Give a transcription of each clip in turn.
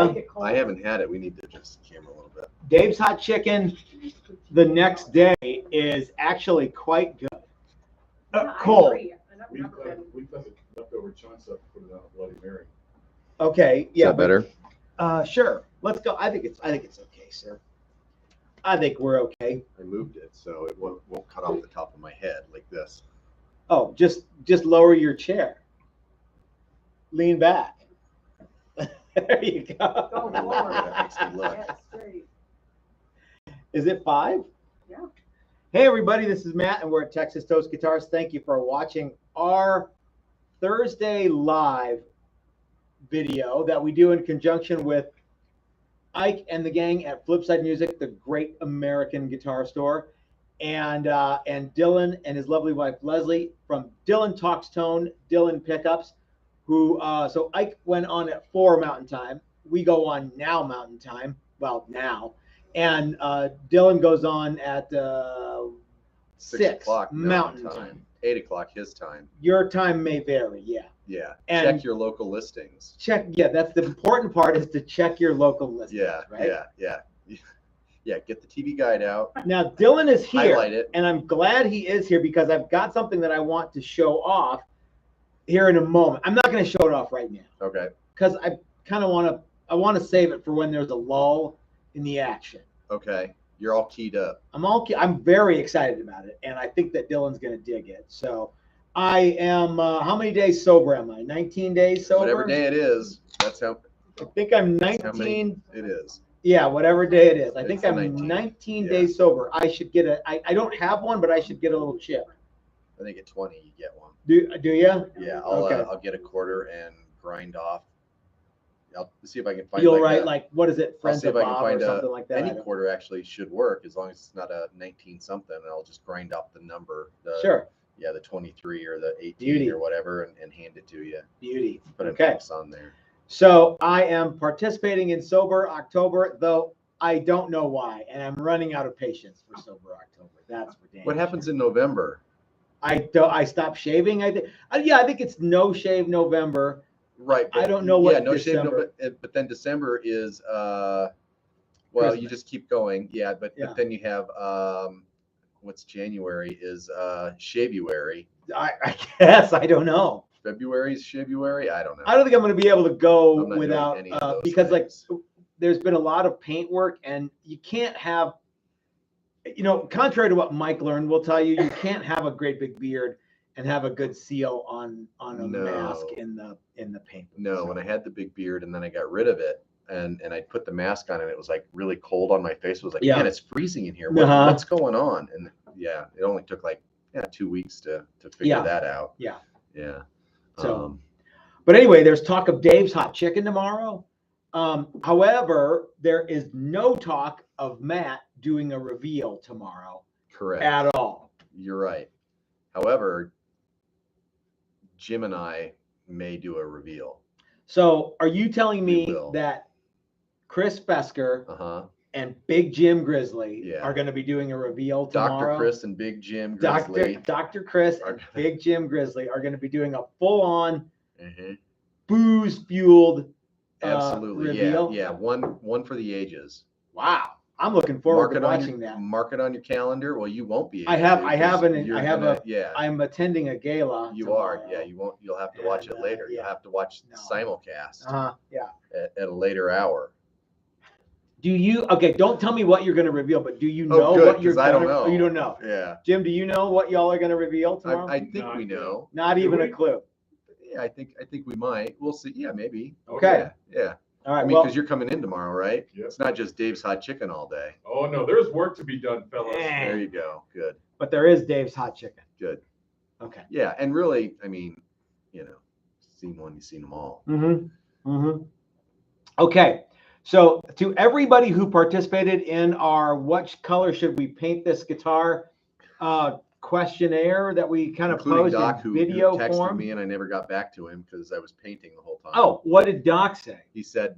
I haven't had it. We need to just camera a little bit. Dave's Hot Chicken the next day is actually quite good. Cold. We cut the leftover chunks up, put it on a Bloody Mary. Okay, yeah. Is that better? Sure. Let's go. I think it's okay, sir. I think we're okay. I moved it so it won't cut off the top of my head like this. Oh, just lower your chair. Lean back. There you go. Go forward. That makes me look. Yes, straight. Is it 5? Yeah. Hey everybody, this is Matt and we're at Texas Toast Guitars. Thank you for watching our Thursday live video that we do in conjunction with Ike and the gang at Flipside Music, the great American guitar store, and Dylan and his lovely wife Leslie from Dylan Talks Tone, Dylan Pickups, who so Ike went on at 4 Mountain Time. We go on now Mountain Time. Well, now. And Dylan goes on at 6 o'clock Mountain time. 8 o'clock his time. Your time may vary, yeah. Yeah. And check your local listings. Yeah, that's the important part, is to check your local listings. Yeah, right? yeah. Get the TV guide out. Now Dylan is here, Highlight it. and I'm glad he is here because I've got something that I want to show off here in a moment. I'm not going to show it off right now. Okay. Because I kind of want to save it for when there's a lull in the action. Okay. You're all keyed up. I'm very excited about it, and I think that Dylan's going to dig it. So I am, how many days sober am I? 19 days sober? Whatever day it is, that's how. I think I'm That's how 19. many it is. Yeah, whatever day it is. I think It's I'm 19. 19 Yeah. days sober. I should get I don't have one, but I should get a little chip. I think at 20 you get one. Do you? Yeah, Okay. I'll get a quarter and grind off. I'll see if I can find. You'll write like, what is it, I'll Friends see of if I can Bob or find something like that. any quarter actually should work as long as it's not a 19 something. And I'll just grind off the number. Sure. Yeah, the 23 or the 18 Beauty. or whatever, and hand it to you. Beauty. Put an Okay. X on there. So I am participating in Sober October, though I don't know why, and I'm running out of patience for Sober October. That's for damn What happens sure. in November? I stopped shaving. I think. Yeah, I think it's no shave November. Right. I don't know what Yeah, no shave. December- But then December is well, Christmas. you just keep going. Yeah, but then you have what's January is Shavuary. I guess I don't know. February is Shavuary. I don't know. I don't think I'm going to be able to go I'm not doing without any of those because things. like there's been a lot of paint work, and you can't have, contrary to what Mike learned, will tell you, you can't have a great big beard and have a good seal on a No. mask in the paint. No, when I had the big beard and then I got rid of it and I put the mask on and it was like really cold on my face. It was like, Yeah. man, it's freezing in here. Uh-huh. What's going on? And yeah, it only took like 2 weeks to figure Yeah. that out. Yeah. Yeah. So, but anyway, there's talk of Dave's Hot Chicken tomorrow. However, there is no talk of Matt doing a reveal tomorrow Correct. at all. You're right. However, Jim and I may do a reveal. So are you telling We me will. that Chris Fesker Uh-huh. and Big Jim Grizzly Yeah. are going to be doing a reveal tomorrow? Dr. Chris and Big Jim Grizzly. Dr. Chris Are and gonna- Big Jim Grizzly are going to be doing a full-on Mhm. booze-fueled Absolutely. reveal. Yeah. One for the ages. Wow, I'm looking forward to watching on, that. Mark it on your calendar. Well, you won't be. I able have- to I have because an- you're I have gonna- Yeah. I'm attending a gala. You tomorrow. are. Yeah. You won't. You'll have to watch And, it later. yeah. You'll have to watch the No. simulcast Yeah. at a later hour. Do you? Okay, don't tell me what you're going to reveal, but do you Oh, know good, what you're 'cause I going don't to? know. Oh, you don't know. Yeah. Jim, do you know what y'all are going to reveal tomorrow? I think Not we yet. know. Not Do even a we? clue. Yeah. I think we might. We'll see. Yeah. Maybe. Okay. Yeah. All I right. mean, Well, because you're coming in tomorrow, right? Yep. It's not just Dave's Hot Chicken all day. Oh no, there's work to be done, fellas. Eh. There you go. Good. but there is Dave's Hot Chicken. Good. Okay. Yeah. And really, I mean, seen one, you've seen them all. Mm-hmm. Mm-hmm. Okay. So to everybody who participated in our "What color should we paint this guitar" questionnaire that we kind of Including posed Doc, in who video texted form. me and I never got back to him because I was painting the whole time. Oh, what did Doc say? He said,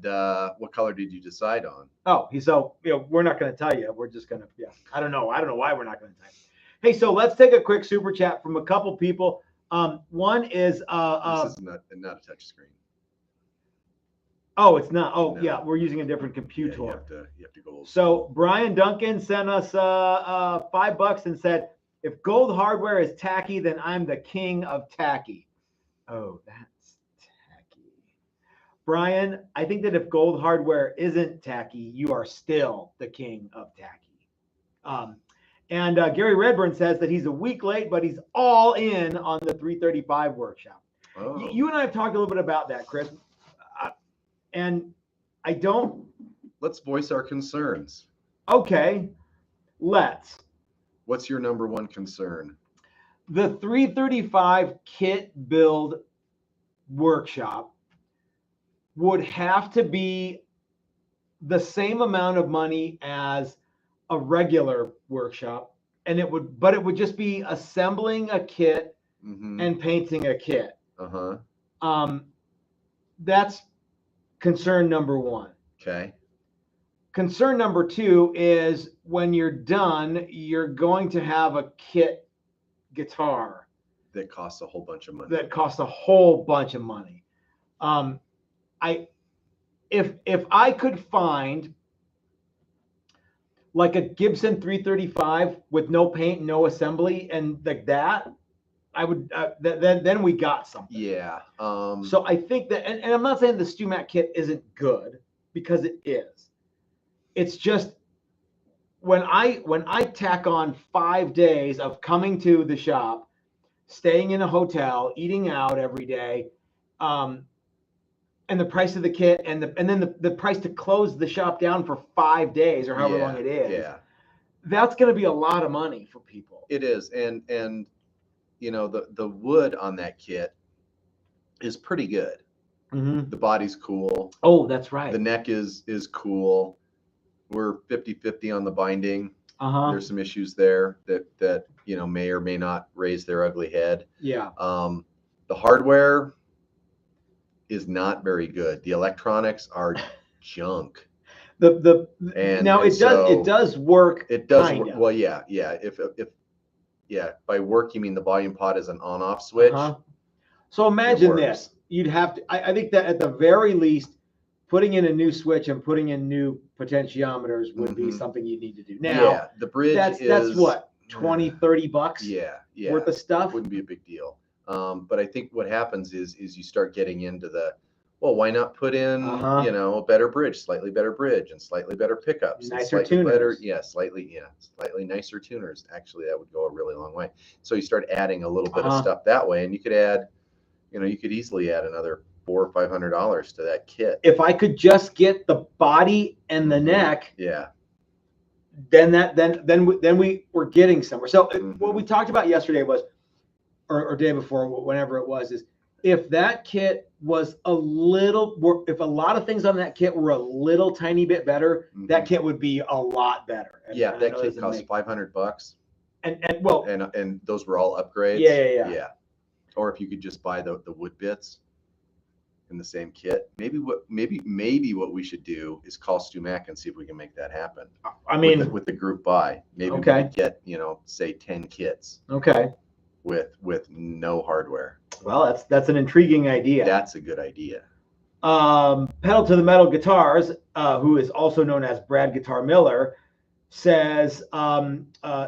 what color did you decide on? Oh, we're not going to tell you. We're just going to, I don't know why we're not going to tell you. Hey, so let's take a quick super chat from a couple people. One is, This is not a touch screen. Oh, it's not. Oh, No. yeah, we're using a different Yeah, computer. you have to go. old So school. Brian Duncan sent us $5 and said, if gold hardware is tacky, then I'm the king of tacky. Oh, that's tacky. Brian, I think that if gold hardware isn't tacky, you are still the king of tacky. And Gary Redburn says that he's a week late, but he's all in on the 335 workshop. Oh. You and I have talked a little bit about that, Chris. And I don't. Let's voice our concerns. Okay, let's. What's your number one concern? The 335 kit build workshop would have to be the same amount of money as a regular workshop, and it would just be assembling a kit and painting a kit. That's concern number one. Okay. Concern number two is when you're done, you're going to have a kit guitar that costs a whole bunch of money. If I could find like a Gibson 335 with no paint, no assembly, and like that, I would then we got something. Yeah. So I think that, and I'm not saying the StewMac kit isn't good, because it is. It's just when I tack on 5 days of coming to the shop, staying in a hotel, eating out every day, and the price of the kit, and then the price to close the shop down for 5 days or however long it is. Yeah. That's going to be a lot of money for people. It is, and you know, the wood on that kit is pretty good. The body's cool. Oh, that's right. The neck is cool. We're 50-50 on the binding. There's some issues there that you know may or may not raise their ugly head. Yeah. The hardware is not very good. The electronics are junk. It does work. It does work. Well, yeah. If by work you mean the volume pot is an on-off switch. So imagine this. You'd have to. I think that at the very least, putting in a new switch and putting in new potentiometers would be something you need to do. Now, yeah, the bridge that's what, $20-$30 yeah, worth of stuff. Wouldn't be a big deal. But I think what happens is you start getting into the, well, why not put in you know, a better bridge, slightly better bridge, and slightly better pickups, nicer and slightly tuners. better, slightly nicer tuners. Actually, that would go a really long way. So you start adding a little bit of stuff that way, and you could add, you know, you could easily add another $400 or $500 to that kit. If I could just get the body and the neck, then we were getting somewhere. So what we talked about yesterday was, or day before, whenever it was, is if that kit was a if a lot of things on that kit were a little tiny bit better, that kit would be a lot better. And that kit cost $500. And those were all upgrades. Yeah. Or if you could just buy the wood bits in the same kit, maybe what we should do is call StewMac and see if we can make that happen. I mean, with the group buy, maybe we could get, you know, say 10 kits. Okay. With no hardware. Well, that's an intriguing idea. That's a good idea. Pedal to the Metal Guitars, who is also known as Brad Guitar Miller, says,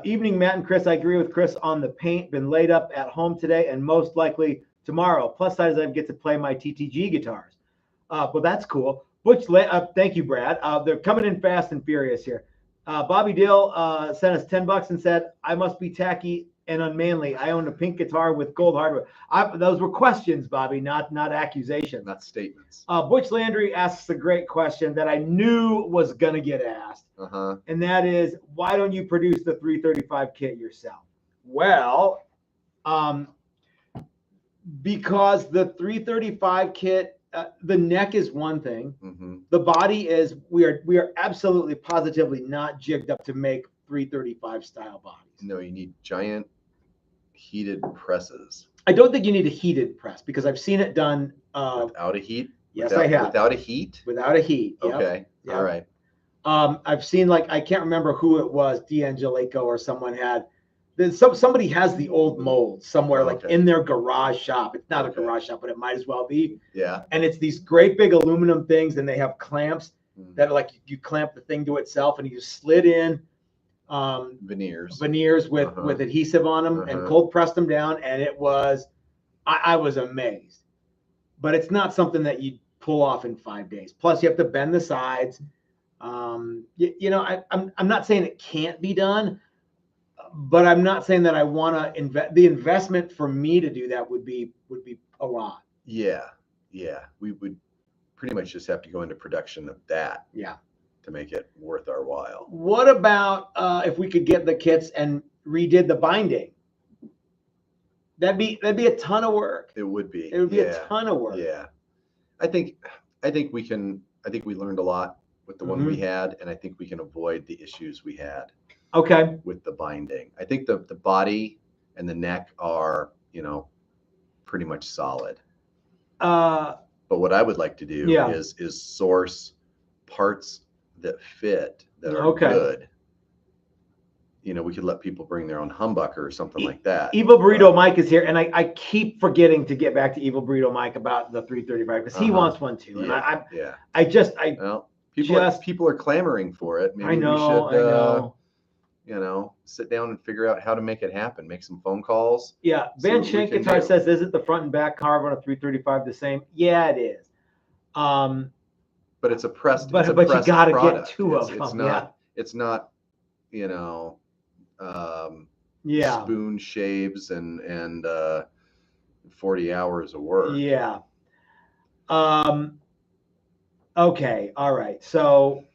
evening, Matt and Chris. I agree with Chris on the paint. Been laid up at home today and most likely tomorrow. Plus side is I get to play my TTG guitars. Well, that's cool. Thank you, Brad. They're coming in fast and furious here. Bobby Dill sent us $10 and said, I must be tacky and unmanly. I own a pink guitar with gold hardware. Those were questions, Bobby, not accusations. Not statements. Butch Landry asks a great question that I knew was going to get asked. And that is, why don't you produce the 335 kit yourself? Well, because the 335 kit, the neck is one thing. The body is, we are absolutely positively not jigged up to make 335 style bodies. No, you need giant heated presses. I don't think you need a heated press because I've seen it done without a heat. Yes, I have. Without a heat. Without a heat. Okay. Yep. All right. I've seen, like, I can't remember who it was, D'Angelico or someone had. somebody has the old mold somewhere, like Okay. in their garage shop. It's not a Okay. garage shop, but it might as well be. Yeah. And it's these great big aluminum things, and they have clamps Mm. that are like you clamp the thing to itself, and you slid in Veneers. with adhesive on them and cold pressed them down, and it was I was amazed. But it's not something that you pull off in 5 days. Plus, you have to bend the sides. I'm not saying it can't be done, but I'm not saying that I want to invest. The investment for me to do that would be a lot. Yeah. We would pretty much just have to go into production of that. Yeah. To make it worth our while. What about if we could get the kits and redid the binding? That'd be a ton of work. It would be. It would be a ton of work. Yeah. I think we learned a lot with the one we had, and I think we can avoid the issues we had. Okay. With the binding. I think the body and the neck are, pretty much solid. But what I would like to do is source parts that fit, that are good. We could let people bring their own humbucker or something like that. Evil Burrito Mike is here, and I keep forgetting to get back to Evil Burrito Mike about the 335 because he wants one too. And people are clamoring for it. Maybe I know. We should sit down and figure out how to make it happen. Make some phone calls. Yeah. Van Shank Guitar says, isn't the front and back carb on a 335 the same? Yeah, it is. But it's a pressed. But you got to get two of them. It's not. Spoon shaves and 40 hours of work. Yeah. Okay. All right. So,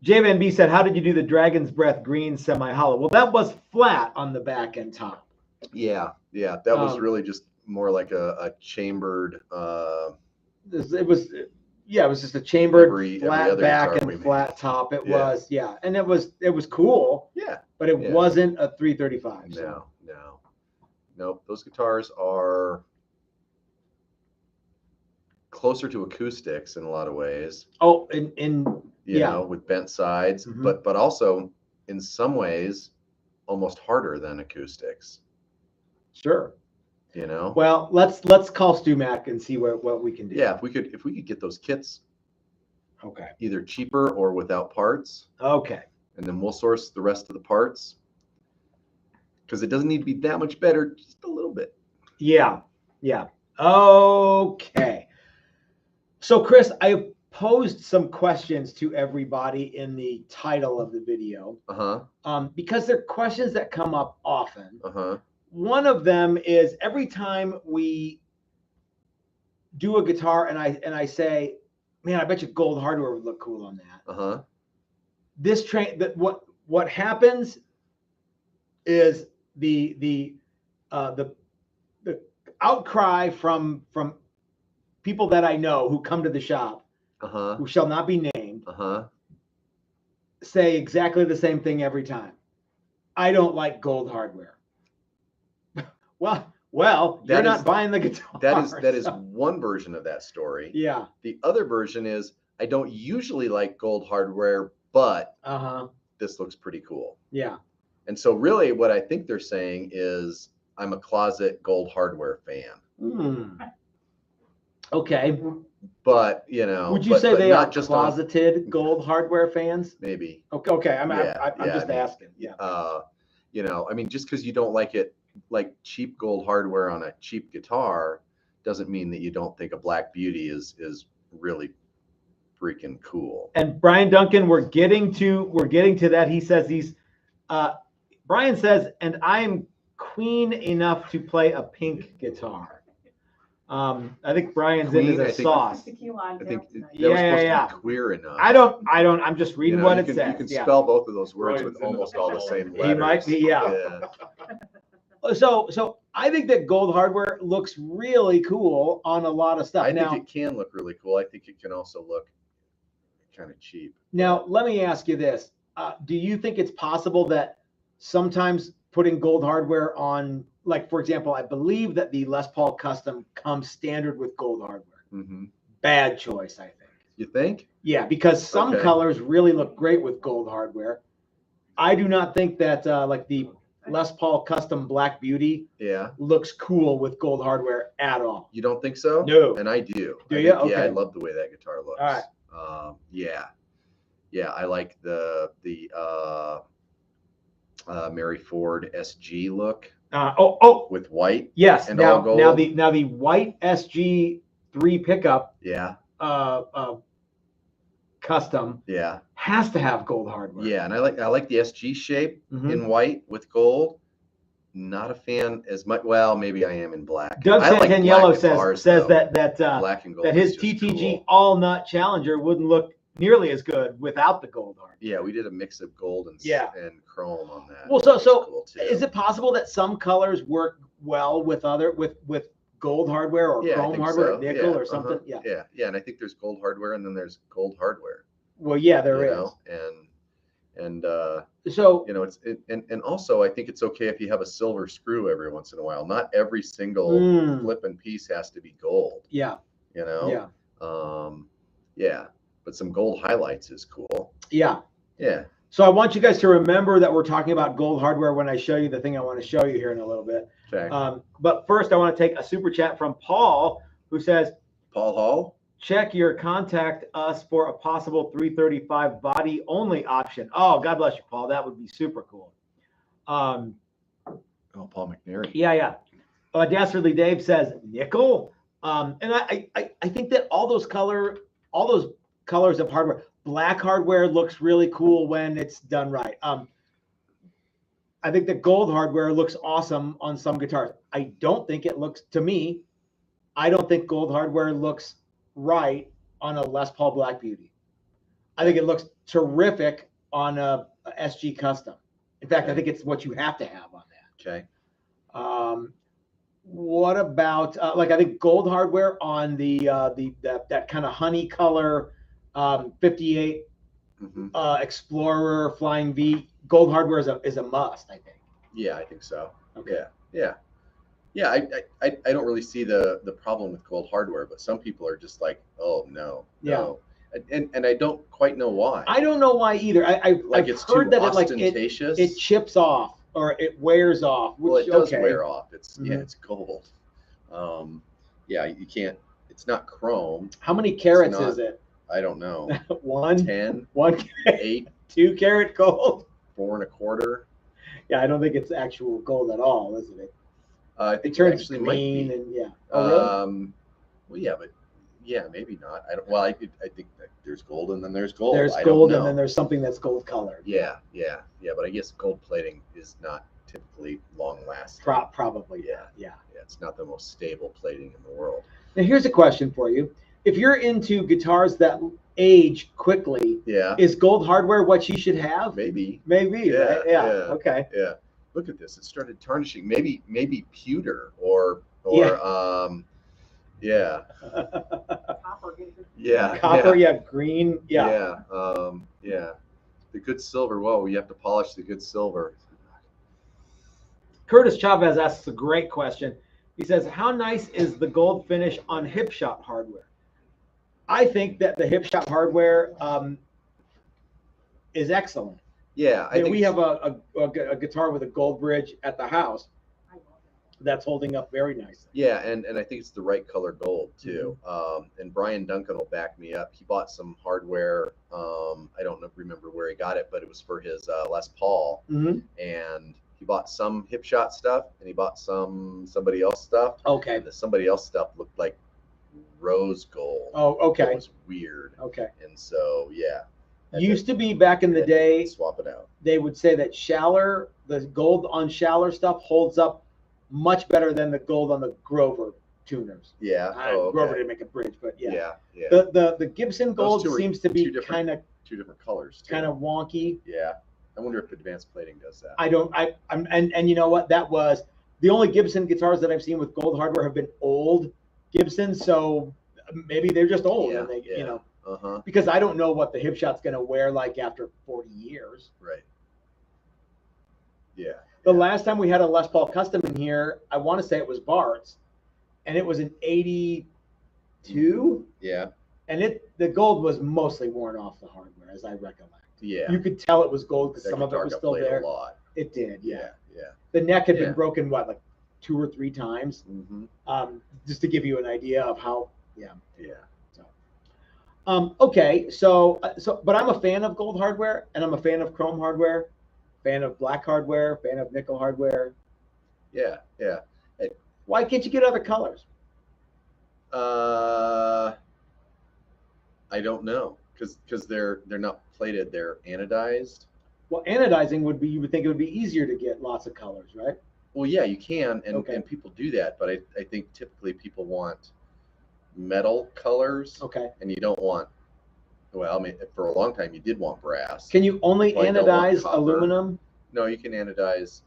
JVNB said, how did you do the Dragon's Breath green semi-hollow? Well, that was flat on the back and top. Yeah. That was really just more like a chambered. It was just a chambered flat back and flat top. It was, and it was cool. Yeah. But it wasn't a 335. No. Nope. Those guitars are closer to acoustics in a lot of ways. Oh, with bent sides, but also in some ways almost harder than acoustics. Sure. Well, let's call Stu Mac and see what we can do. Yeah, if we could get those kits, okay, either cheaper or without parts. Okay. And then we'll source the rest of the parts because it doesn't need to be that much better, just a little bit. Yeah. Okay. So, Chris, I posed some questions to everybody in the title of the video. Because they're questions that come up often. One of them is every time we do a guitar and I say, man, I bet you gold hardware would look cool on that. What happens is the outcry from people that I know who come to the shop, who shall not be named, say exactly the same thing every time. I don't like gold hardware. Well, you're not buying the guitar. That is one version of that story. Yeah. The other version is I don't usually like gold hardware, but this looks pretty cool. Yeah. And so really what I think they're saying is I'm a closet gold hardware fan. Okay. But, would you say they are just closeted gold hardware fans? Maybe. Okay. I'm just asking. Yeah. Just because you don't like it, like cheap gold hardware on a cheap guitar doesn't mean that you don't think a Black Beauty is really freaking cool. And Brian Duncan, we're getting to that. He says Brian says, and I'm queen enough to play a pink guitar. I think Brian's into the sauce. I think that was supposed to be queer enough. I don't. I'm just reading what it says. You can spell both of those words with almost all the same letters. He might be, yeah. So I think that gold hardware looks really cool on a lot of stuff. I think it can look really cool. I think it can also look kind of cheap. Now, let me ask you this. Do you think it's possible that sometimes putting gold hardware on, like, for example, I believe that the Les Paul Custom comes standard with gold hardware. Bad choice, I think. You think? Yeah, because some colors really look great with gold hardware. I do not think that like the Les Paul Custom Black Beauty looks cool with gold hardware at all. You don't think so? No. And I do. Do you? Okay. Yeah, I love the way that guitar looks. All right. Yeah, I like the Mary Ford SG look. With white. Yes. And now, all gold. now the white SG3 pickup. Yeah. Custom. Yeah. Has to have gold hardware. Yeah, and I like the SG shape in white with gold. Not a fan as much. Well, maybe I am in black. Doug Santaniello says that black and gold that his TTG All Nut Challenger wouldn't look nearly as good without the gold hardware. Yeah, we did a mix of gold and chrome on that. Well, so cool is it possible that some colors work well with gold hardware or chrome hardware, nickel or something? Yeah, and I think there's gold hardware and then there's gold hardware. Well, yeah, there is. So it's and also I think it's okay if you have a silver screw every once in a while. Not every single flipping piece has to be gold. Yeah. Yeah. But some gold highlights is cool. Yeah. Yeah. So I want you guys to remember that we're talking about gold hardware when I show you the thing I want to show you here in a little bit. Okay. But first I want to take a super chat from Paul, who says, Paul Hall, check your contact us for a possible 335 body only option. Oh, God bless you, Paul. That would be super cool. Paul McNary. Yeah. Dastardly Dave says nickel. And I think that all those colors of hardware, black hardware looks really cool when it's done right. I think that gold hardware looks awesome on some guitars. I don't think gold hardware looks right on a Les Paul Black Beauty. I think it looks terrific on a SG Custom. In fact, I think it's what you have to have on that. Okay. What about I think gold hardware on that kind of honey color 58 Explorer Flying V? Gold hardware is a must, I think. Yeah, I think so. Okay. Yeah, I don't really see the problem with gold hardware, but some people are just like, oh no. And I don't quite know why. I don't know why either. I've heard that it chips off or it wears off. Well, it does wear off. It's it's gold. You can't. It's not chrome. How many carats is it? I don't know. 1, 10, 1, 8, 2 carat gold. 4 1/4. Yeah, I don't think it's actual gold at all, isn't it? I think it turns actually green might be. and Oh, really? Well, yeah, but maybe not. I don't. Well, I think that there's gold and then there's gold. There's gold and then there's something that's gold colored. Yeah. But I guess gold plating is not typically long lasting. Probably. Yeah. It's not the most stable plating in the world. Now here's a question for you: if you're into guitars that age quickly, is gold hardware what you should have? Maybe. Yeah. Right? Yeah. Okay. Yeah. Look at this. It started tarnishing. Maybe pewter or yeah. Copper, green, yeah. The good silver. Whoa, you have to polish the good silver. Curtis Chavez asks a great question. He says, how nice is the gold finish on Hipshot hardware? I think that the Hipshot hardware is excellent. Yeah, I think we have a guitar with a gold bridge at the house that's holding up very nicely. Yeah, and I think it's the right color gold too. And Brian Duncan will back me up. He bought some hardware. I don't remember where he got it, but it was for his Les Paul. And he bought some Hipshot stuff, and he bought somebody else stuff. Okay. And the somebody else stuff looked like rose gold. Oh, okay. It was weird. Okay. And so used to be back in the day, swap it out. They would say that the gold on Shellooe stuff holds up much better than the gold on the Grover tuners. Yeah. Grover didn't make a bridge, but yeah. The Gibson gold seems to be kind of two different colors. Kind of wonky. Yeah. I wonder if advanced plating does that. And you know what? That was the only Gibson guitars that I've seen with gold hardware have been old Gibsons, so maybe they're just old. Yeah, and they, because I don't know what the Hipshot's going to wear like after 40 years. Right. Yeah. The last time we had a Les Paul Custom in here, I want to say it was Bart's, and it was an 82. Yeah. And the gold was mostly worn off the hardware, as I recollect. Yeah. You could tell it was gold because That some of it guitar was got still played there. a lot. It did, Yeah. The neck had Yeah. been broken, what, like 2 or 3 times? Just to give you an idea of how, Yeah. Okay, so but I'm a fan of gold hardware, and I'm a fan of chrome hardware, fan of black hardware, fan of nickel hardware. Yeah. Why can't you get other colors? I don't know, because they're not plated, they're anodized. Well, anodizing would be, you would think it would be easier to get lots of colors, right? Well, yeah, you can, and Okay. and people do that, but I think typically people want metal colors. Okay. And you don't want, well, I mean, for a long time you did want brass. Can you only Probably don't want anodize copper. aluminum? No, you can anodize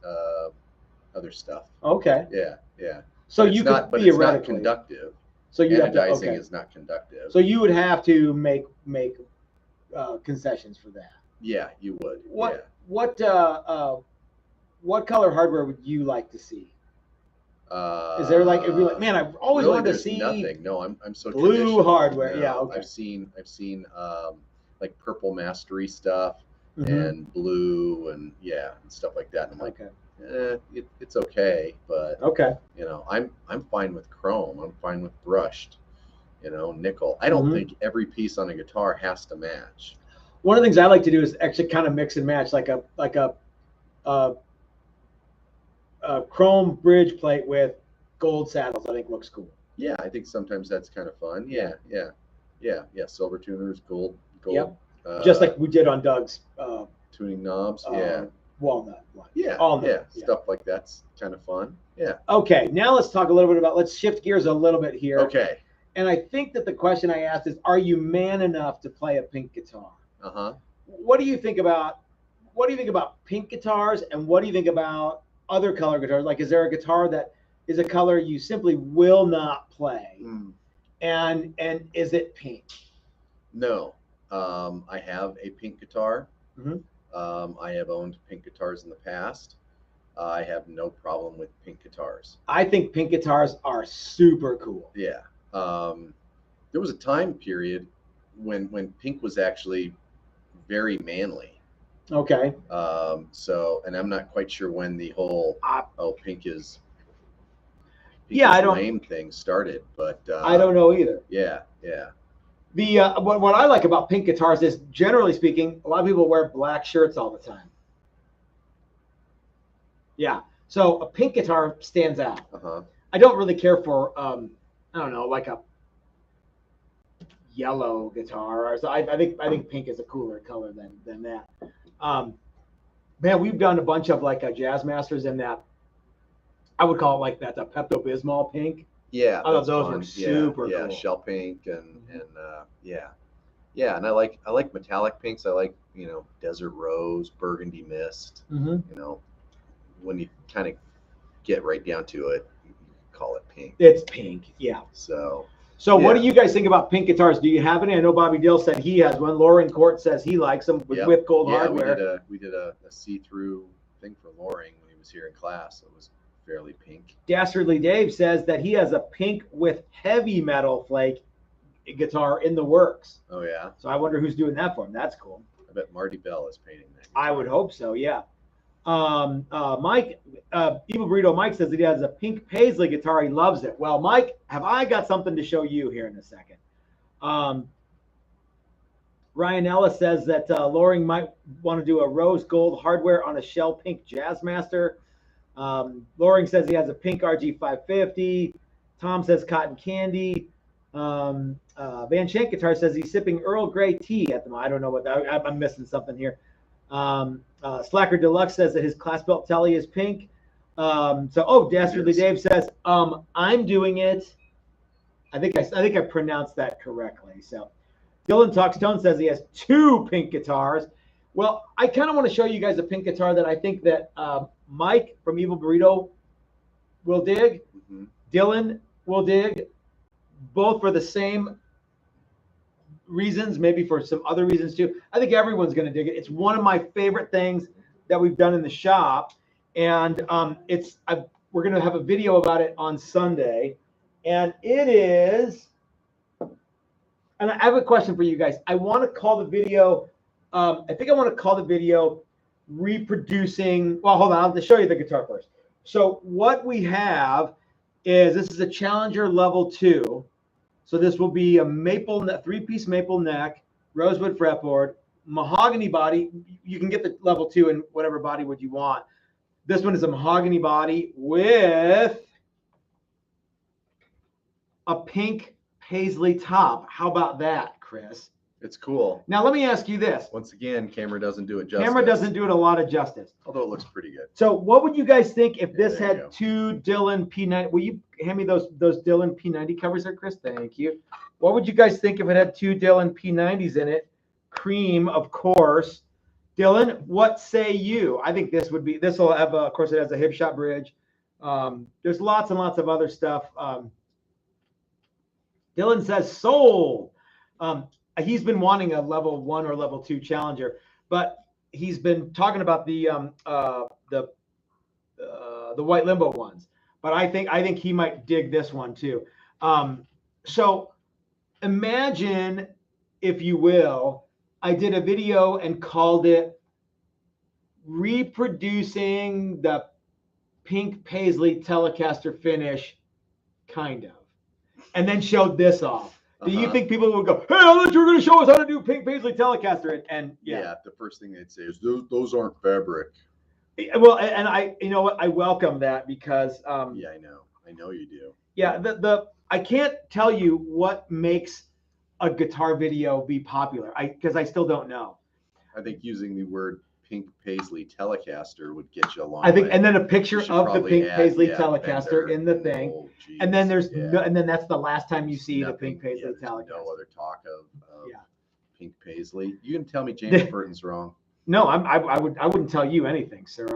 other stuff. Okay. Yeah. So But you it's not, could but it's not theoretically. conductive. So you have to, Anodizing okay. is not conductive. So you would have to make concessions for that. Yeah, you would. Yeah. What color hardware would you like to see? Is there like, if you're like, man, I've always really, wanted to there's see nothing. No, I'm so blue traditional. hardware. No, Yeah, okay. I've seen like purple mastery stuff Mhm. and blue and and stuff like that. And I'm like, Okay. it's okay, but Okay. I'm fine with chrome. I'm fine with brushed. Nickel. I don't Mhm. think every piece on a guitar has to match. One of the things I like to do is actually kind of mix and match, like a chrome bridge plate with gold saddles. I think looks cool. Yeah, I think sometimes that's kind of fun. Yeah. Silver tuners, gold. Yep. Just like we did on Doug's tuning knobs. walnut one. Yeah. Stuff like that's kind of fun. Yeah. Okay, now let's talk a little bit about. Let's shift gears a little bit here. Okay. And I think that the question I asked is, are you man enough to play a pink guitar? What do you think about pink guitars, and what do you think about other color guitars? Like, is there a guitar that is a color you simply will not play? And is it pink? No. I have a pink guitar. Mm-hmm. I have owned pink guitars in the past. I have no problem with pink guitars. I think pink guitars are super cool. Yeah. There was a time period when pink was actually very manly. Okay. And I'm not quite sure when the whole pink is lame thing started, but I don't know either. Yeah. The what I like about pink guitars is, generally speaking, a lot of people wear black shirts all the time. Yeah. So a pink guitar stands out. I don't really care for I don't know, like a yellow guitar, or so. I think pink is a cooler color than that. Man, we've done a bunch of like jazz masters in that. I would call it like that, the Pepto-Bismol pink. Yeah, I thought those were super cool. Yeah, shell pink and and I like metallic pinks. I like desert rose, burgundy mist. When you kind of get right down to it, you call it pink. It's pink, yeah. So what do you guys think about pink guitars? Do you have any? I know Bobby Dill said he has one. Loring Court says he likes them with gold hardware. We did a see-through thing for Loring when he was here in class. It was fairly pink. Dastardly Dave says that he has a pink with heavy metal flake guitar in the works. Oh yeah. So I wonder who's doing that for him. That's cool. I bet Marty Bell is painting that guitar. I would hope so. Yeah. Mike, Evil Burrito Mike says that he has a pink paisley guitar. He loves it. Well, Mike, have I got something to show you here in a second? Ryan Ellis says that Loring might want to do a rose gold hardware on a shell pink Jazzmaster. Loring says he has a pink RG 550. Tom says cotton candy. Van Shank Guitar says he's sipping Earl Grey tea at the moment. I don't know what that, I'm missing something here. Slacker Deluxe says that his class belt telly is pink. Dastardly Dave says, I'm doing it. I think I pronounced that correctly. So Dylan Talkstone says he has 2 pink guitars. Well, I kind of want to show you guys a pink guitar that I think that Mike from Evil Burrito will dig. Mm-hmm. Dylan will dig, both for the same reasons, maybe for some other reasons too. I think everyone's going to dig it. It's one of my favorite things that we've done in the shop, and we're going to have a video about it on Sunday, and it is. And I have a question for you guys. I want to call the video I think I want to call the video reproducing. Well, hold on. I'll have to show you the guitar first. So what we have is this is a Challenger level 2. So this will be a maple 3-piece maple neck, rosewood fretboard, mahogany body. You can get the level 2 in whatever body wood you want. This one is a mahogany body with a pink paisley top. How about that, Chris? It's cool. Now let me ask you this. Once again, camera doesn't do it justice. Camera doesn't do it a lot of justice. Although it looks pretty good. So what would you guys think if this There you had go. 2 Dylan P90? Will you hand me those Dylan P90 covers there, Chris? Thank you. What would you guys think if it had 2 Dylan P90s in it? Cream, of course. Dylan, what say you? I think this will have, of course, it has a Hipshot bridge. There's lots and lots of other stuff. Dylan says sold. He's been wanting a level 1 or level 2 Challenger, but he's been talking about the white limbo ones. But I think he might dig this one too. So imagine, if you will, I did a video and called it reproducing the pink paisley Telecaster finish, kind of, and then showed this off. Do you think people would go, hey, I thought you were going to show us how to do pink paisley Telecaster? And yeah, the first thing they'd say is those aren't fabric. Well, and you know what? I welcome that because yeah, I know you do. Yeah, I can't tell you what makes a guitar video be popular. Because I still don't know. I think using the word pink paisley Telecaster would get you a long I think, way. and then a picture of the pink paisley Telecaster Fender in the thing, and then there's and then that's the last time you see the pink paisley Telecaster. No other talk of yeah. pink paisley. You can tell me James Burton's wrong. No, I wouldn't tell you anything, sir.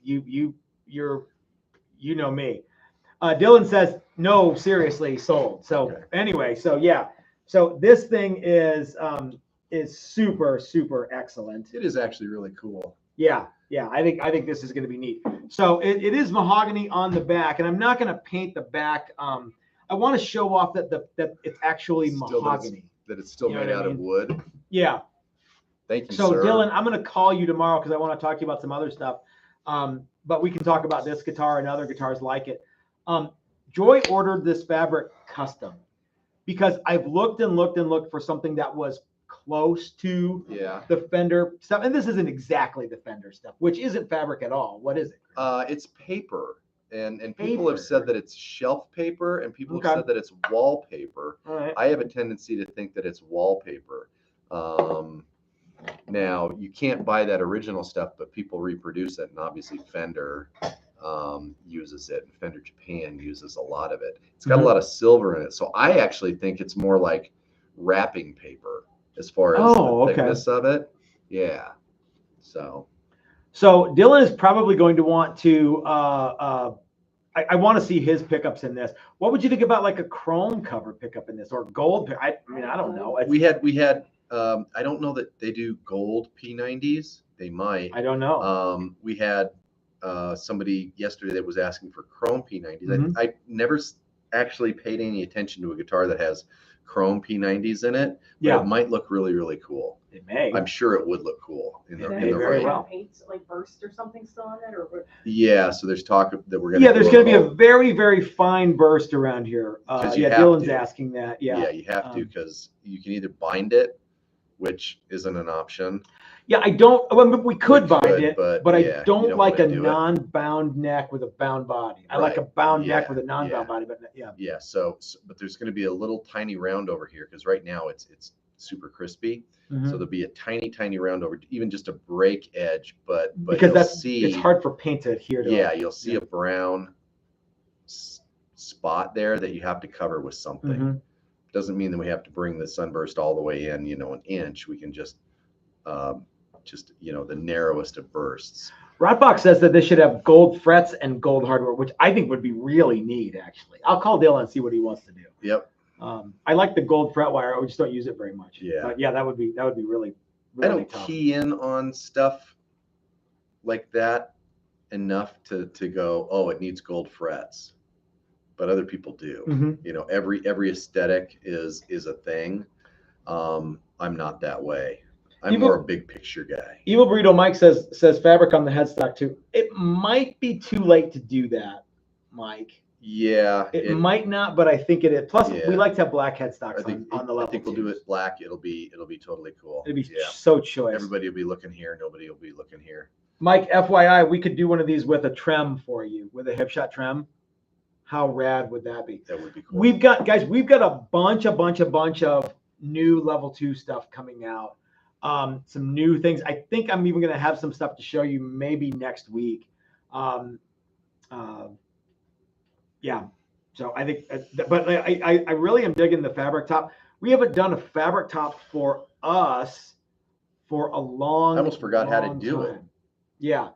You know me. Dylan says no, seriously, sold. So anyway, so yeah, so this thing is super, super excellent. It is actually really cool. Yeah, I think this is going to be neat. So it is mahogany on the back, and I'm not going to paint the back. I want to show off that it's actually mahogany. That it's still made out of wood. Yeah. Thank you, so sir. Dylan, I'm going to call you tomorrow because I want to talk to you about some other stuff. But we can talk about this guitar and other guitars like it. Joy ordered this fabric custom because I've looked and looked and looked for something that was close to the Fender stuff. And this isn't exactly the Fender stuff, which isn't fabric at all. What is it? It's paper. And people have said that it's shelf paper, and people have said that it's wallpaper. All right. I have a tendency to think that it's wallpaper. Now, you can't buy that original stuff, but people reproduce it, and obviously Fender uses it, and Fender Japan uses a lot of it. It's got a lot of silver in it, so I actually think it's more like wrapping paper as far as the thickness of it. Yeah. So Dylan is probably going to want to. I want to see his pickups in this. What would you think about like a chrome cover pickup in this, or gold? I mean, I don't know. We had. I don't know that they do gold P90s. They might. I don't know. We had somebody yesterday that was asking for chrome P90s. I never actually paid any attention to a guitar that has chrome P90s in it. But it might look really, really cool. It may. I'm sure it would look cool in the very well. Paint like burst or something still on it, or yeah. So there's talk that we're gonna. Yeah, there's gonna be a very, very fine burst around here. Dylan's asking that. Yeah, you have to, because you can either bind it, which isn't an option. Yeah, I don't. Well, we could bind it, but I don't like a non-bound neck with a bound body. I like a bound neck with a non-bound body, but yeah. Yeah. So but there's going to be a little tiny round over here, because right now it's super crispy. So there'll be a tiny, tiny round over, even just a break edge, but because it's hard for paint to adhere to. Yeah, you'll see a brown spot there that you have to cover with something. Doesn't mean that we have to bring the sunburst all the way in, an inch. We can just the narrowest of bursts. Rotbox says that this should have gold frets and gold hardware, which I think would be really neat, actually. I'll call Dylan and see what he wants to do. Yep. I like the gold fret wire. I just don't use it very much. Yeah. But yeah, that would be really, really I don't tough. key in on stuff like that enough to go, oh, it needs gold frets. But other people do. Every aesthetic is a thing. I'm not that way. I'm more a big picture guy. Evil Burrito Mike says fabric on the headstock too. It might be too late to do that, Mike. Yeah. It might not, but I think it is. Plus, we like to have black headstocks on the level. I think we'll do it black. It'll be totally cool. It'll be so choice. Everybody will be looking here. Nobody will be looking here. Mike, FYI, we could do one of these with a trim for you, with a Hipshot trim. How rad would that be? That would be cool. We've got a bunch of new level 2 stuff coming out. Some new things. I think I'm even going to have some stuff to show you maybe next week. Yeah. So I think, but I really am digging the fabric top. We haven't done a fabric top for us for a long. I almost forgot how to do it. Yeah.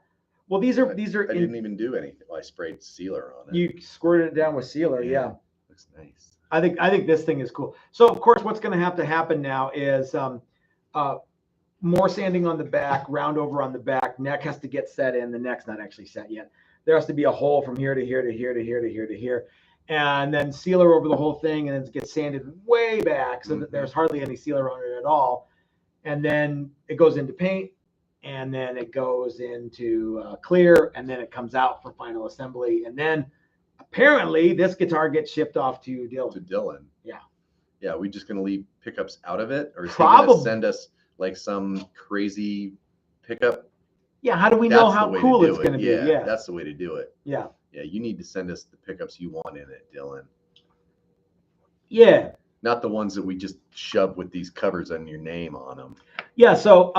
Well, these are. I didn't even do anything. I sprayed sealer on it. You squirted it down with sealer. Yeah. Looks nice. I think this thing is cool. So of course, what's going to have to happen now is more sanding on the back, round over on the back. Neck has to get set in. The neck's not actually set yet. There has to be a hole from here to here to here to here to here to here. And then sealer over the whole thing, and then it gets sanded way back so that there's hardly any sealer on it at all. And then it goes into paint, and then it goes into clear, and then it comes out for final assembly. And then apparently this guitar gets shipped off to Dylan. To Dylan. Yeah. Yeah, we just gonna leave pickups out of it, or is he Probably gonna send us like some crazy pickup? Yeah. How do we know how cool it's gonna be? Yeah, that's the way to do it. Yeah. Yeah, you need to send us the pickups you want in it, Dylan. Yeah. Not the ones that we just shove with these covers on your name on them. Yeah. So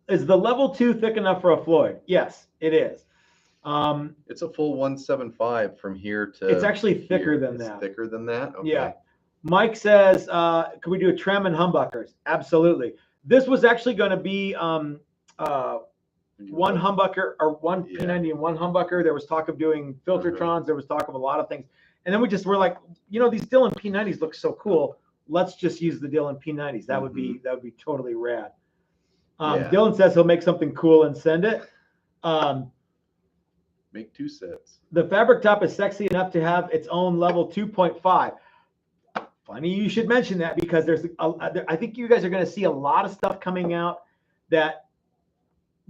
is the level 2 thick enough for a Floyd? Yes, it is. It's a full 175 from here to. It's actually thicker than that. Thicker than that. Okay. Yeah. Mike says, "Could we do a trim and humbuckers?" Absolutely. This was actually going to be one humbucker or one P90 and one humbucker. There was talk of doing Filtertrons. There was talk of a lot of things. And then we just were like, these Dylan P90s look so cool. Let's just use the Dylan P90s. That would be totally rad. Dylan says he'll make something cool and send it. Make 2 sets. The fabric top is sexy enough to have its own level 2.5. Funny you should mention that, because I think you guys are going to see a lot of stuff coming out that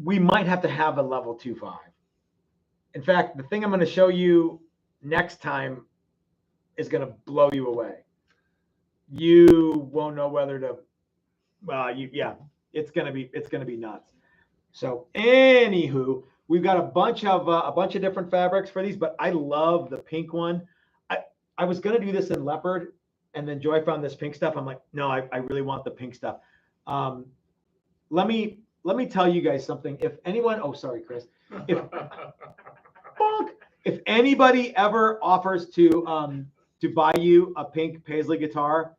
we might have to have a level 2.5. In fact, the thing I'm going to show you next time is going to blow you away. You won't know whether to. It's going to be nuts. So, anywho, we've got a bunch of different fabrics for these, but I love the pink one. I was going to do this in leopard, and then Joy found this pink stuff. I'm like, no, I really want the pink stuff. Let me tell you guys something. If anyone, oh, sorry, Chris. If anybody ever offers to buy you a pink paisley guitar,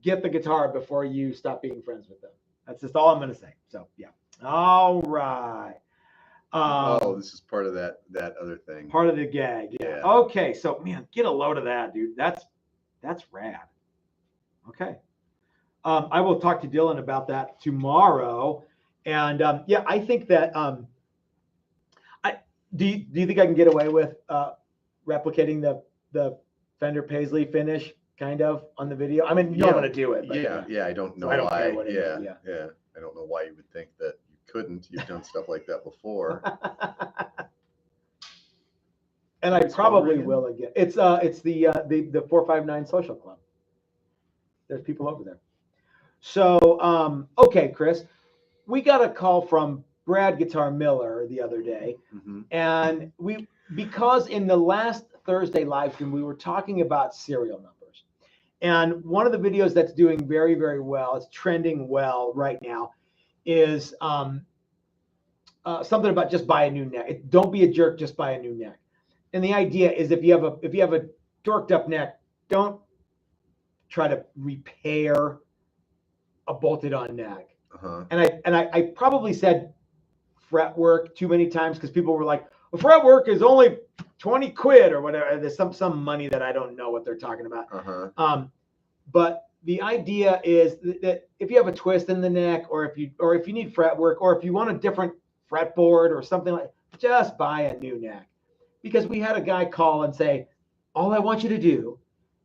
get the guitar before you stop being friends with them. That's just all I'm going to say. So, yeah. All right. This is part of that other thing. Part of the gag. Yeah. Okay. So, man, get a load of that, dude. That's rad. Okay. I will talk to Dylan about that tomorrow. And I think that do you think I can get away with replicating the Fender Paisley finish kind of on the video? I mean, I'm going to do it. But, I don't know why. I don't know why you would think that you couldn't. You've done stuff like that before. And I probably will again. It's the 459 Social Club. There's people over there. So, okay, Chris, we got a call from Brad Guitar Miller the other day, and because in the last Thursday live stream, we were talking about serial numbers, and one of the videos that's doing very, very well, it's trending well right now, is something about just buy a new neck. Don't be a jerk, just buy a new neck. And the idea is if you have a dorked up neck, don't try to repair a bolted on neck. And I probably said fretwork too many times because people were like, well, fretwork is only 20 quid or whatever. There's some money that I don't know what they're talking about. But the idea is that if you have a twist in the neck, or if you need fretwork, or if you want a different fretboard or something like, just buy a new neck. Because we had a guy call and say, all I want you to do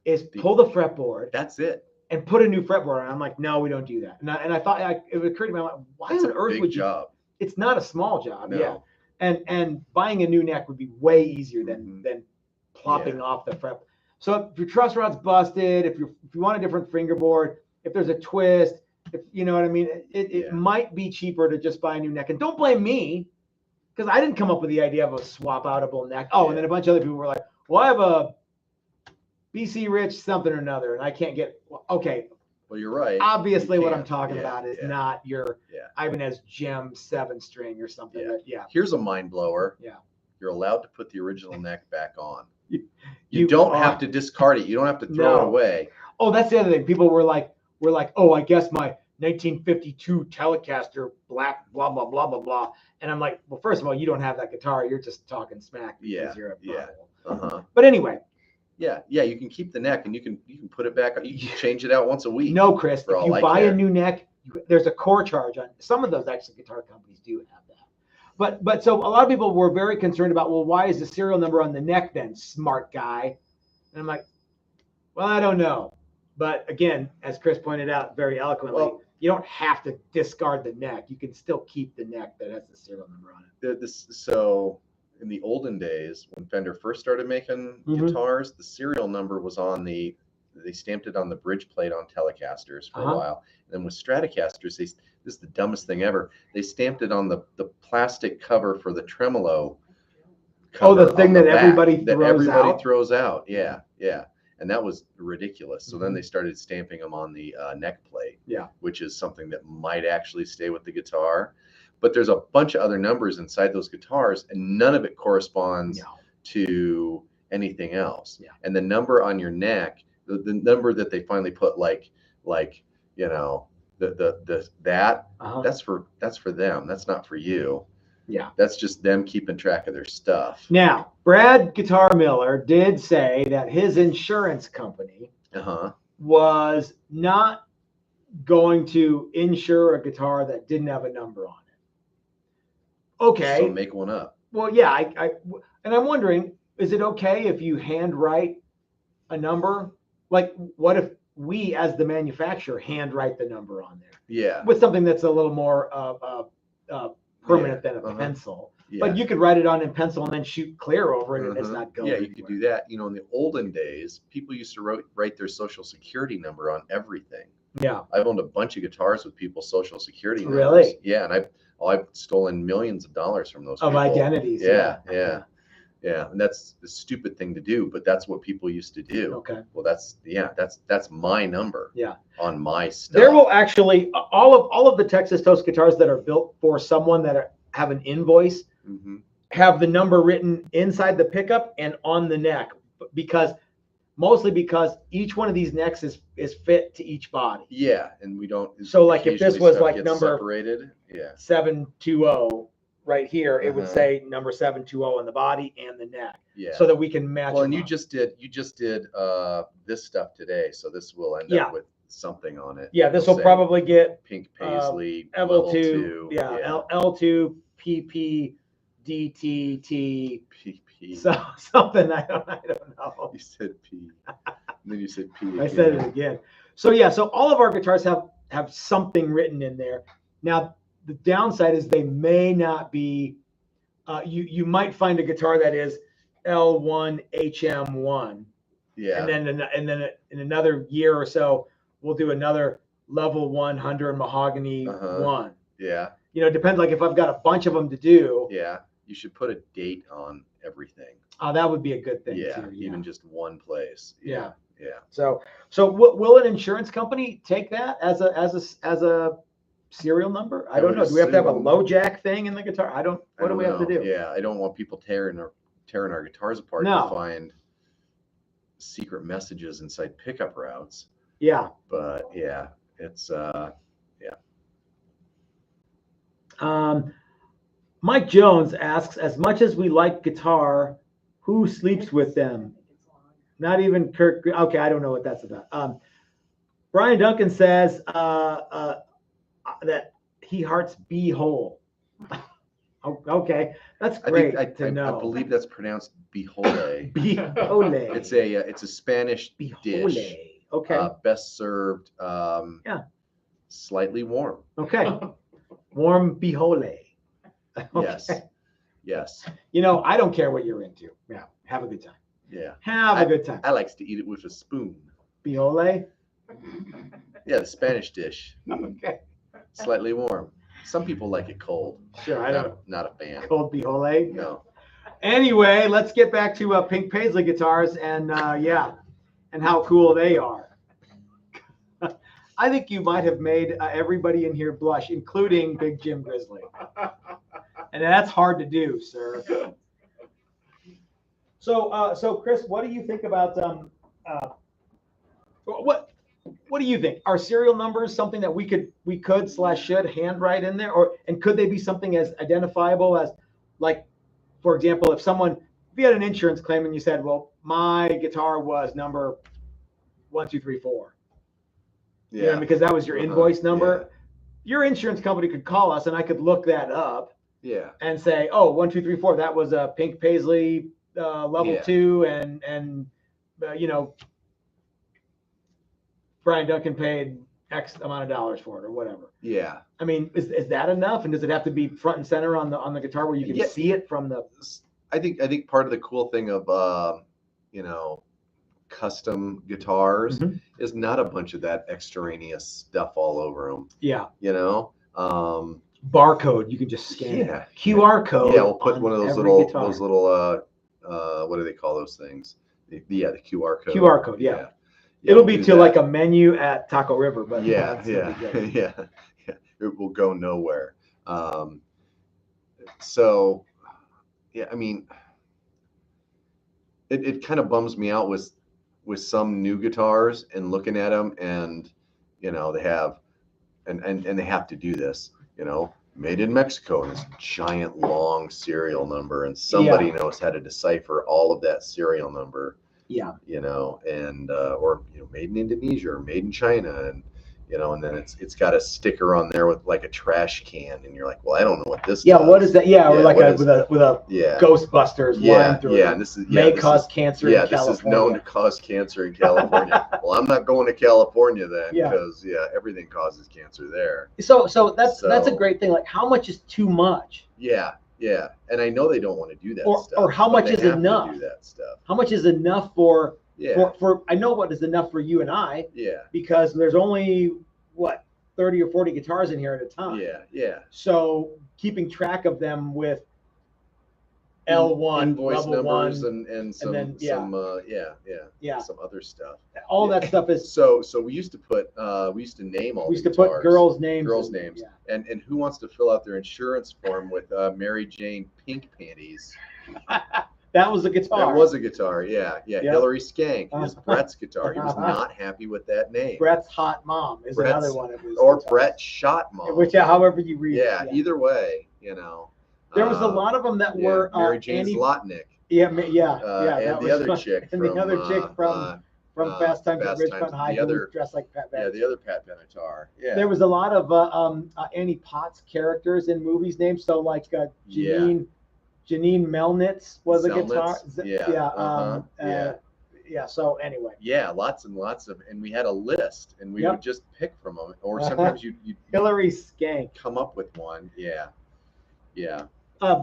is pull the fretboard. That's it. and put a new fretboard on. I'm like, no, we don't do that. And I thought it occurred to me, I'm like, why That's on a earth big would you? job. It's not a small job, No. yeah. And buying a new neck would be way easier than plopping off the fret. So if your truss rod's busted, if you want a different fingerboard, if there's a twist, if you know what I mean, it might be cheaper to just buy a new neck. And don't blame me, because I didn't come up with the idea of a swap outable neck. Oh, and then a bunch of other people were like, well, I have a BC Rich something or another, and I can't get. Okay. Well, you're right. Obviously, what I'm talking about is not your Ibanez Jamm 7-string or something. Here's a mind blower. Yeah. You're allowed to put the original neck back on. You don't have to discard it. You don't have to throw it away. Oh, that's the other thing. People were like, oh, I guess my 1952 Telecaster black, blah, blah, blah, blah, blah. And I'm like, well, first of all, you don't have that guitar. You're just talking smack because you're a butthole. But anyway. Yeah, you can keep the neck and you can put it back. You can change it out once a week. No, Chris, if you buy a new neck, there's a core charge on some of those. Actually, guitar companies do have that. But so a lot of people were very concerned about, well, why is the serial number on the neck then, smart guy? And I'm like, well, I don't know. But again, as Chris pointed out very eloquently, you don't have to discard the neck. You can still keep the neck that has the serial number on it. So in the olden days, when Fender first started making guitars, the serial number was on they stamped it on the bridge plate on Telecasters for a while. And then with Stratocasters, this is the dumbest thing ever. They stamped it on the plastic cover for the tremolo cover. Oh, the thing that everybody throws out. Yeah. And that was ridiculous. So then they started stamping them on the neck plate, which is something that might actually stay with the guitar. But there's a bunch of other numbers inside those guitars, and none of it corresponds to anything else. And the number on your neck, the number that they finally put, that's for them. That's not for you. Yeah. That's just them keeping track of their stuff. Now, Brad Guitar Miller did say that his insurance company was not going to insure a guitar that didn't have a number on it. Okay. So make one up. Well, yeah, and I'm wondering, is it okay if you handwrite a number? Like, what if we, as the manufacturer, handwrite the number on there? Yeah. With something that's a little more permanent than a pencil. Yeah. But you could write it on in pencil and then shoot clear over it, and it's not going anywhere. You could do that. You know, in the olden days, people used to write their social security number on everything. Yeah. I've owned a bunch of guitars with people's social security numbers. Really? Yeah, and I've stolen millions of dollars from those people. Identities. Yeah. And that's the stupid thing to do, but that's what people used to do. Okay. Well, that's my number. Yeah. On my stuff. There will actually all of the Texas Toast guitars that are built for someone that have an invoice have the number written inside the pickup and on the neck, mostly because each one of these necks is fit to each body. Yeah, and we don't. So like if this was like number separated, 720 right here, it would say number 720 on the body and the neck. Yeah. So that we can match. Well, and you just did this stuff today, so this will end up with something on it. Yeah, this will probably get pink paisley level 2. L2 PP DTT PP. So something I don't know. You said P. Then you said P. I said it again. So so all of our guitars have something written in there. Now the downside is they may not be. You might find a guitar that is L1 HM1. Yeah. And then in another year or so, we'll do another level 100 mahogany 1. Yeah. You know, it depends. Like if I've got a bunch of them to do. Yeah. You should put a date on everything. Oh, that would be a good thing. Yeah. Too, Even just one place. Yeah. Yeah. So will an insurance company take that as a serial number? I don't know. Do we have to have a low jack thing in the guitar? What do we have to do? Yeah. I don't want people tearing our guitars apart to find secret messages inside pickup routes. Yeah. But yeah, it's Mike Jones asks, as much as we like guitar, who sleeps with them? Not even Kirk. Okay, I don't know what that's about. Brian Duncan says that he hearts B-hole. Okay, that's great to know. I believe that's pronounced bijole. Bijole. It's a Spanish dish. Okay. Best served. Yeah. Slightly warm. Okay. Warm bihole. Yes. Okay. Yes. I don't care what you're into. Yeah. Have a good time. Yeah. Have a good time. I like to eat it with a spoon. Bihole? Yeah, the Spanish dish. Okay. Slightly warm. Some people like it cold. Sure, I don't. Not a fan. Cold bihole? No. Anyway, let's get back to pink paisley guitars and and how cool they are. I think you might have made everybody in here blush, including Big Jim Grizzly. And that's hard to do, sir. So Chris, what do you think about what do you think? Are serial numbers something that we could/should handwrite in there, and could they be something as identifiable as, like, for example, if you had an insurance claim and you said, well, my guitar was number 1234. Yeah, because that was your invoice number. Yeah. Your insurance company could call us and I could look that up. Yeah. And say, oh, 1234, that was a pink paisley level 2, and Brian Duncan paid X amount of dollars for it or whatever. Yeah. I mean, is that enough? And does it have to be front and center on the guitar where you can see it from the? I think part of the cool thing of custom guitars is not a bunch of that extraneous stuff all over them. Yeah. Barcode, you can just scan it. QR code. Yeah, we'll put one of those little what do they call those things? The QR code. QR code, yeah. It'll be to like a menu at Taco River, but yeah. It will go nowhere. So yeah, I mean, it kind of bums me out with some new guitars and looking at them, and they have and they have to do this, made in Mexico, and this giant long serial number, and somebody knows how to decipher all of that serial number. Yeah. And or made in Indonesia or made in China, and and then it's got a sticker on there with like a trash can, and you're like, well, I don't know what this. Yeah, does. what is that? Yeah, or like with a Ghostbusters line through it. Yeah, and this is cause cancer. Yeah, this is known to cause cancer in California. Well, I'm not going to California then, because everything causes cancer there. So that's a great thing. Like, how much is too much? Yeah. Yeah, and I know they don't want to do that stuff. Or how much is enough? To do that stuff. How much is enough for I know what is enough for you and I. Yeah. Because there's only 30 or 40 guitars in here at a time. Yeah, yeah. So keeping track of them with L1 invoice numbers 1, and some some other stuff. All that stuff is so we used to put name all. We used to put girls' names. Yeah. And who wants to fill out their insurance form with Mary Jane Pink Panties? That was a guitar. That was a guitar. Yeah. Hillary Skank is Brett's guitar. He was not happy with that name. Brett's Hot Mom is another one of his. Or guitars. Brett Shot Mom. Which, however you read it. Yeah. Either way, There was a lot of them that were Mary Jane Zlotnick. Yeah. And the other chick. And the other chick from Fast Times at Ridgemont High, who was dressed like Pat Benatar. Yeah, the other Pat Benatar. Yeah. There was a lot of Annie Potts characters in movies named. So like Janine Melnitz was a guitar. So anyway. Yeah, lots and lots of, and we had a list, and we would just pick from them, or sometimes you Hillary Skank come up with one. Yeah. Yeah.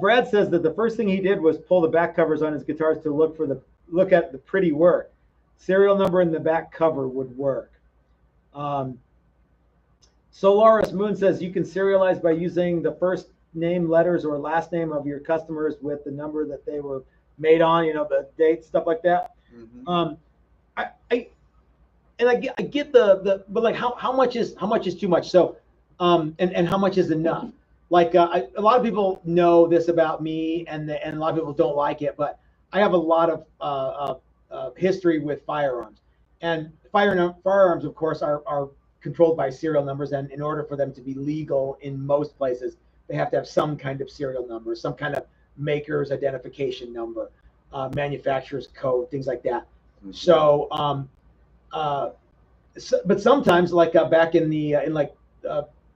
Brad says that the first thing he did was pull the back covers on his guitars to look at the pretty work. Serial number in the back cover would work. Solaris Moon says you can serialize by using the first name, letters, or last name of your customers with the number that they were made on, the date, stuff like that. Mm-hmm. I get the but like how much is too much? So and how much is enough? Like a lot of people know this about me, and a lot of people don't like it, but I have a lot of history with firearms, and firearms, of course, are controlled by serial numbers, and in order for them to be legal in most places, they have to have some kind of serial number, some kind of maker's identification number, manufacturer's code, things like that. Mm-hmm. So, but sometimes, like back in the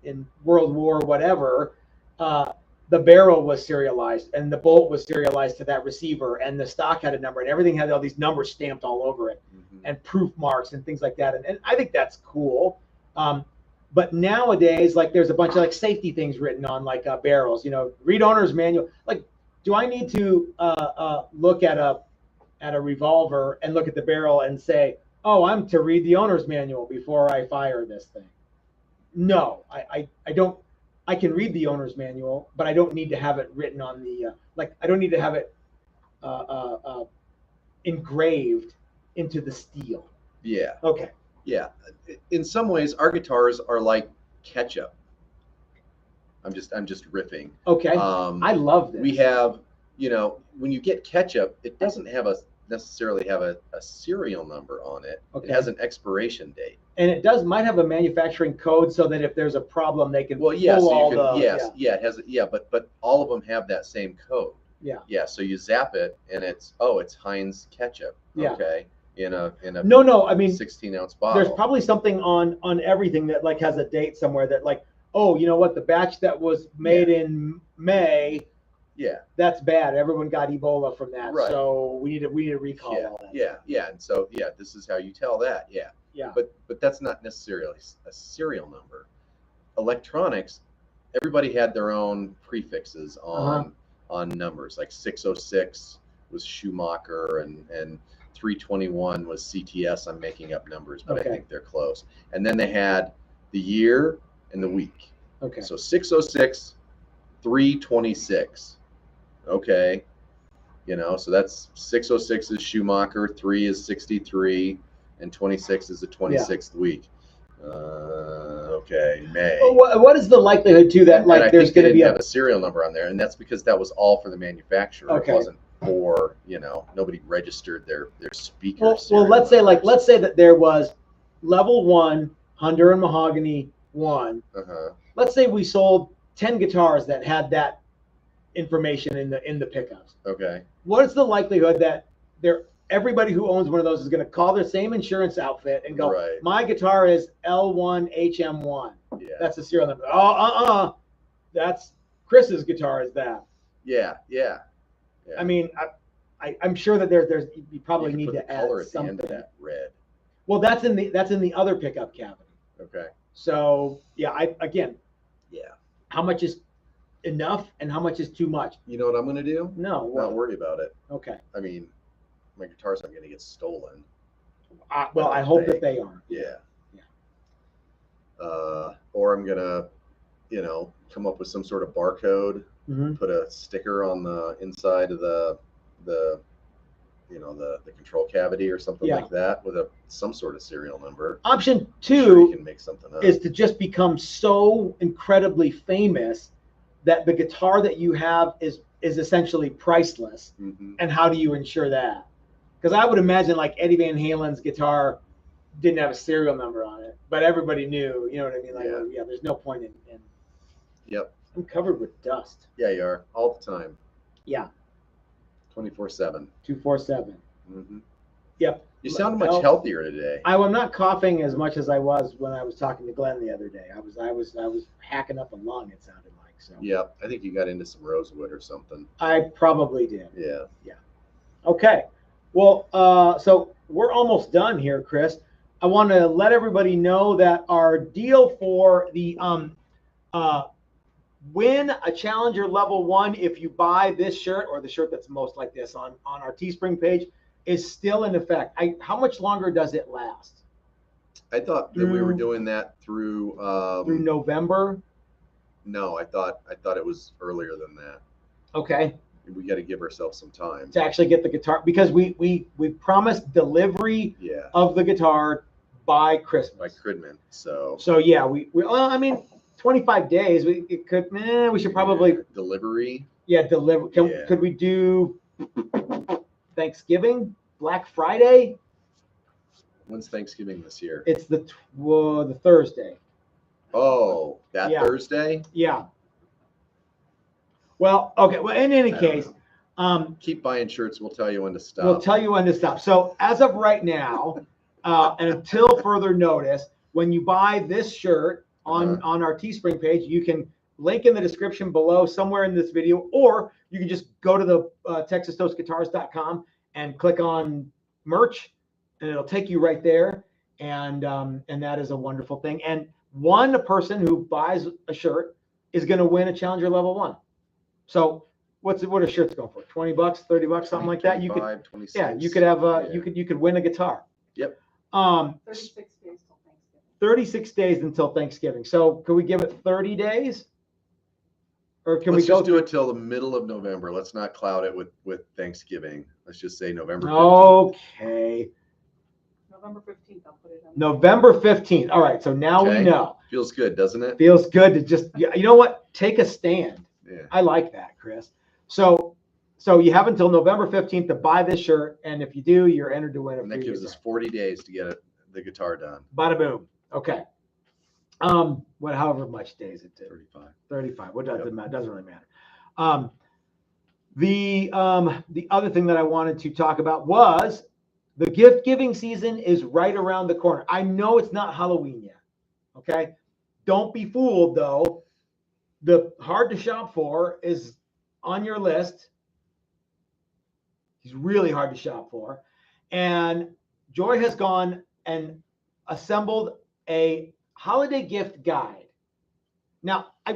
in World War whatever, the barrel was serialized and the bolt was serialized to that receiver, and the stock had a number, and everything had all these numbers stamped all over it. Mm-hmm. and proof marks and things like that. And I think that's cool. But nowadays, like there's a bunch of like safety things written on like barrels, read owner's manual. Like, do I need to look at a revolver and look at the barrel and say, oh, I'm to read the owner's manual before I fire this thing? No, I don't. I can read the owner's manual, but I don't need to have it written on the I don't need to have it engraved into the steel. Yeah. Okay. Yeah. In some ways, our guitars are like ketchup. I'm just riffing. Okay. I love this. We have, when you get ketchup, it doesn't necessarily have a serial number on it. Okay. It has an expiration date. And it might have a manufacturing code so that if there's a problem, they can but all of them have that same code. Yeah. Yeah. So you zap it and it's Heinz ketchup. Yeah. Okay. In a no, I mean 16-ounce bottle. There's probably something on everything that like has a date somewhere that like, oh, you know what, the batch that was made in May, that's bad. Everyone got Ebola from that. Right. So we need to recall all that. Yeah. And so this is how you tell that. Yeah. But that's not necessarily a serial number. Electronics, everybody had their own prefixes on numbers. Like 606 was Schumacher and 321 was CTS. I'm making up numbers, but I think they're close. And then they had the year and the week. Okay. So 606, 326. Okay. So that's 606 is Schumacher, 3 is 63, and 26 is the 26th week. Okay, May. Well, what is the likelihood too that like there's going to be have a serial number on there, and that's because that was all for the manufacturer. Okay. It wasn't for nobody registered their speakers. Well, let's say that there was level 1 Hunter and Mahogany 1. Let's say we sold 10 guitars that had that information in the pickups. Okay. What is the likelihood that everybody who owns one of those is going to call their same insurance outfit and go, my guitar is L1HM1. Yeah. That's the serial number. Oh, that's Chris's guitar is that. Yeah. I mean, I'm sure that you probably need to add color at something. the end of that red. Well, that's in the other pickup cavity. Okay. So how much is enough and how much is too much? You know what I'm going to do? No. Not worry about it. Okay. I mean, my guitars aren't going to get stolen. Well, I hope that they are. Yeah. Or I'm going to, come up with some sort of barcode, put a sticker on the inside of the control cavity or something like that with some sort of serial number. Option 2 you can make something up. Is to just become so incredibly famous that the guitar that you have is essentially priceless. And how do you ensure that? Because I would imagine like Eddie Van Halen's guitar didn't have a serial number on it, but everybody knew, you know what I mean? Like, there's no point in. Yep. I'm covered with dust. Yeah, you are all the time. Yeah. 24/7. 247. Yep. You sound much healthier today. I'm not coughing as much as I was when I was talking to Glenn the other day. I was hacking up a lung, it sounded like. So. Yeah, I think you got into some rosewood or something. I probably did. Yeah. Okay. Well, so we're almost done here, Chris. I want to let everybody know that our deal for the win a Challenger level 1 if you buy this shirt or the shirt that's most like this on our Teespring page is still in effect. How much longer does it last? I thought that we were doing that through November. No, I thought it was earlier than that. Okay. We got to give ourselves some time to actually get the guitar, because we promised delivery of the guitar by Christmas. By Cridman. So yeah, we 25 days. We should probably delivery. Yeah, deliver. Could we do Thanksgiving, Black Friday? When's Thanksgiving this year? It's the Thursday. Oh, Thursday? Yeah. Well, okay. Well, in any case, keep buying shirts. We'll tell you when to stop. We'll tell you when to stop. So as of right now, and until further notice, when you buy this shirt on our Teespring page, you can link in the description below somewhere in this video, or you can just go to the TexasToastGuitars.com and click on merch, and it'll take you right there. And that is a wonderful thing. And one person who buys a shirt is going to win a Challenger Level 1. So what are shirts going for? $20, $30, something like that. You could, 26. yeah, you could have you could win a guitar. Yep. 36 days till Thanksgiving. 36 days until Thanksgiving. So can we give it 30 days? Or can Let's we go just do it till the middle of November. Let's not cloud it with Thanksgiving. Let's just say November 15th. Okay. November 15th, I'll put it on. November 15th. All right. So now we know. Feels good, doesn't it? Feels good to just, you know what? Take a stand. Yeah. I like that, Chris. So you have until November 15th to buy this shirt. And if you do, you're entered to win a free And that gives guitar. us 40 days to get the guitar done. Bada boom. Okay. However much days it did. 35. What doesn't matter? Doesn't really matter. The other thing that I wanted to talk about was the gift giving season is right around the corner. I know it's not Halloween yet. Okay. Don't be fooled though. The hard to shop for is on your list. He's really hard to shop for. And Joy has gone and assembled a holiday gift guide. Now, I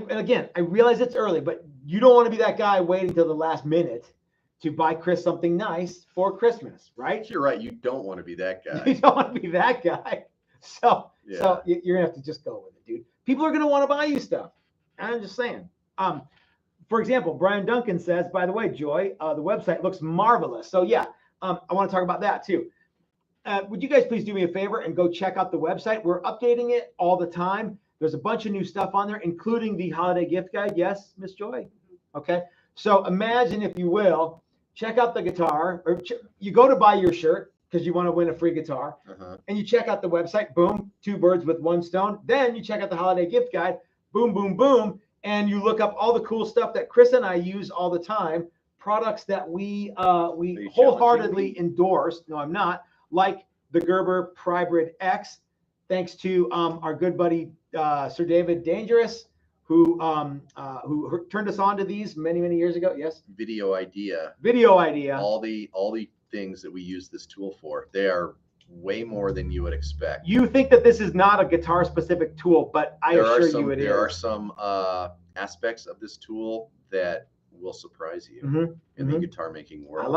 realize it's early, but you don't want to be that guy waiting till the last minute to buy Chris something nice for Christmas, right? You're right. You don't want to be that guy. You don't want to be that guy. So Yeah. you're gonna have to just go with it, dude. People are gonna want to buy you stuff. I'm just saying. For example, Brian Duncan says, by the way, Joy, the website looks marvelous. So yeah, I want to talk about that too. Would you guys please do me a favor and go check out the website? We're updating it all the time. There's a bunch of new stuff on there, including the holiday gift guide. Yes, Miss Joy? Okay. So imagine, if you will, check out the guitar, or you go to buy your shirt because you want to win a free guitar, and you check out the website. Boom, 2 birds with 1 stone. Then you check out the holiday gift guide. Boom, boom, boom. And you look up all the cool stuff that Chris and I use all the time, products that we wholeheartedly endorse. No, I'm not. Like the Gerber Prybrid X, thanks to our good buddy Sir David Dangerous, who turned us on to these many years ago. Yes. Video idea. All the things that we use this tool for. They are way more than you would expect. You think that this is not a guitar specific tool, but I assure you it is. There are some aspects of this tool that will surprise you in the guitar making world.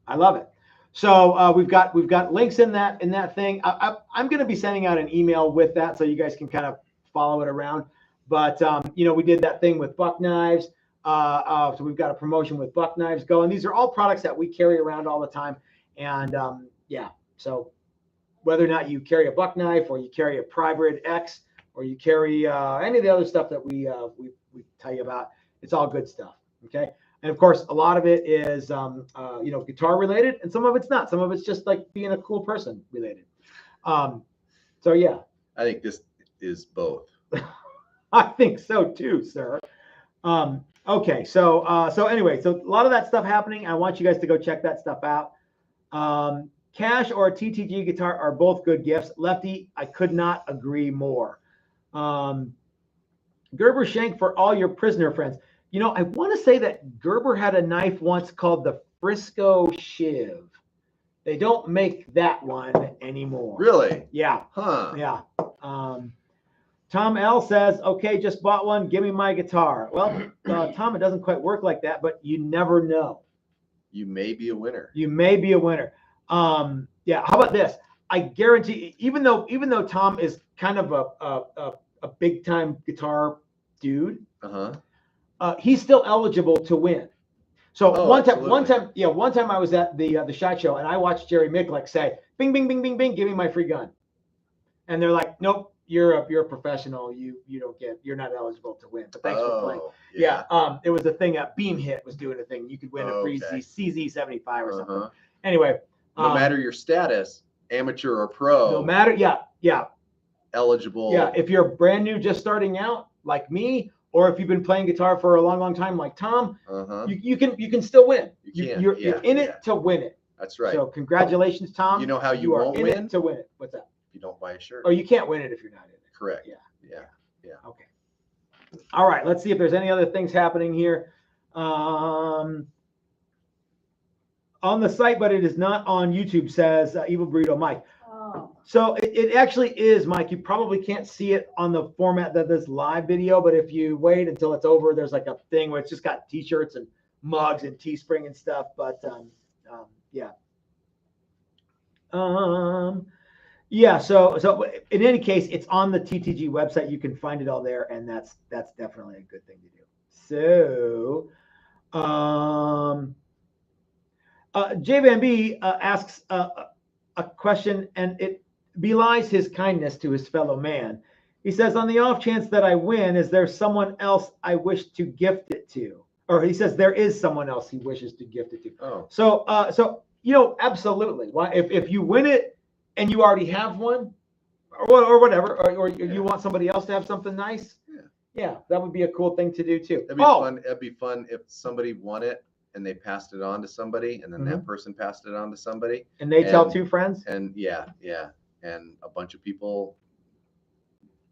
I love it. So we've got links in that thing. I'm going to be sending out an email with that so you guys can kind of follow it around. But we did that thing with buck knives. So we've got a promotion with buck knives going. These are all products that we carry around all the time. And so whether or not you carry a buck knife, or you carry a Prybrid X, or you carry any of the other stuff that we tell you about, it's all good stuff. Okay. And of course, a lot of it is, guitar related, and some of it's not. Some of it's just like being a cool person related. So yeah. I think this is both. I think so too, sir. Okay. So anyway, so a lot of that stuff happening. I want you guys to go check that stuff out. Cash or a TTG guitar are both good gifts. Lefty, I could not agree more. Gerber shank for all your prisoner friends. I want to say that Gerber had a knife once called the Frisco Shiv. They don't make that one anymore. Really? Yeah. Huh. Yeah. Tom L says, okay, just bought one. Give me my guitar. Well, Tom, it doesn't quite work like that, but you never know. You may be a winner. Yeah. How about this? I guarantee, even though Tom is kind of a big time guitar dude, he's still eligible to win. So one time I was at the SHOT Show and I watched Jerry Miculek say, "Bing, bing, bing, bing, bing, give me my free gun," and they're like, "Nope, you're a professional. You're not eligible to win. But thanks for playing." Yeah. It was a thing that Beam Hit was doing a thing. You could win a free CZ75 or something. Anyway, no matter your status, amateur or pro. No matter, yeah. Eligible. Yeah, if you're brand new, just starting out like me, or if you've been playing guitar for a long time like Tom, you can still win. You're in it to win it. That's right. So congratulations, Tom. You know how you won't win? win? It to win it. What's that? If you don't buy a shirt. Oh, you can't win it if you're not in it. Correct. Yeah. Okay. All right. Let's see if there's any other things happening here. on the site, but it is not on YouTube, says Evil Burrito Mike. Oh. So it actually is, Mike. You probably can't see it on the format that this live video, but if you wait until it's over, there's like a thing where it's just got t-shirts and mugs and Teespring and stuff. But yeah. Yeah. So in any case, it's on the TTG website. You can find it all there, and that's definitely a good thing to do. So, J Van B asks a question, and it belies his kindness to his fellow man. He says, on the off chance that I win, is there someone else I wish to gift it to? Or he says there is someone else he wishes to gift it to. Oh. So you know, absolutely. Why, if you win it and you already have one, or whatever, or you want somebody else to have something nice, yeah, that would be a cool thing to do too. That'd be fun. It'd be fun if somebody won it and they passed it on to somebody, and then that person passed it on to somebody, and they tell two friends. And yeah, and a bunch of people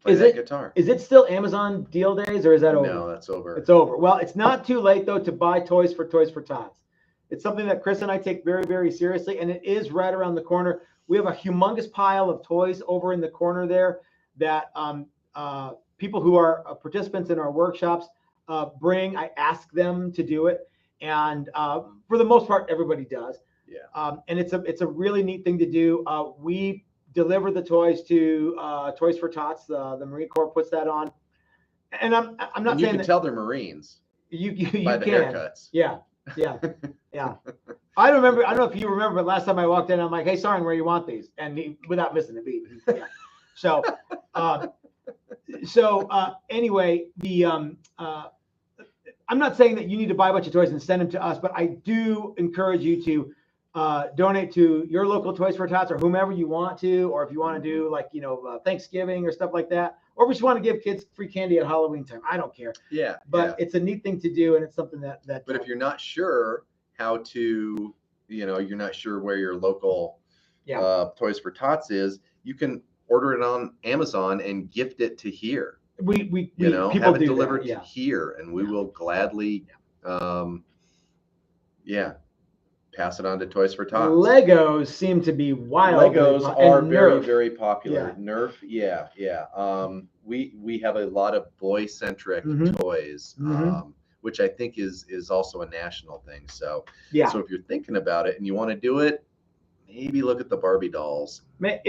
play that guitar. Is it still Amazon deal days, or is that over? No, that's over. It's over. Well, it's not too late though to buy Toys for Tots. It's something that Chris and I take very, very seriously, and it is right around the corner. We have a humongous pile of toys over in the corner there that people who are participants in our workshops bring. I ask them to do it, and for the most part, everybody does. Yeah. And it's a really neat thing to do. We deliver the toys to Toys for Tots. The Marine Corps puts that on, and I'm not saying you can tell they're Marines. You by the can. haircuts. Yeah. I don't know if you remember, but last time I walked in, I'm like, hey, Sarn, where you want these? And he, without missing a beat. Yeah. So, anyway, I'm not saying that you need to buy a bunch of toys and send them to us, but I do encourage you to donate to your local Toys for Tots or whomever you want to, or if you want to do like, Thanksgiving or stuff like that, or if you want to give kids free candy at Halloween time. I don't care. Yeah. But it's a neat thing to do, and it's something that. But if you're not sure how to, you're not sure where your local Toys for Tots is, you can order it on Amazon and gift it to here. We have it delivered to here, and we will gladly, pass it on to Toys for Tots. Legos seem to be wild. Legos are very, very popular. Nerf, we have a lot of boy-centric toys, which I think is also a national thing. So so if you're thinking about it and you want to do it, maybe look at the Barbie dolls. Maybe.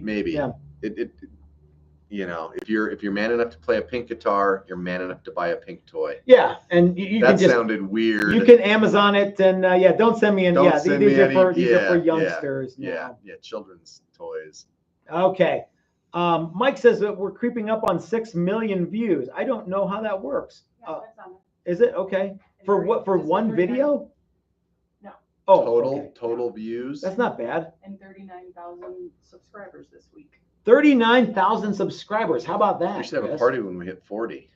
Yeah. If you're man enough to play a pink guitar, you're man enough to buy a pink toy. Yeah, and you that can just, sounded weird. You can Amazon it, and don't send me any. These are for youngsters. Yeah, children's toys. Okay, Mike says that we're creeping up on 6 million views. I don't know how that works. Yeah, that's on it. Is it okay for what? For one video? No. Oh, total views. That's not bad. And 39,000 subscribers this week. 39,000 subscribers. How about that? We should have a party when we hit 40.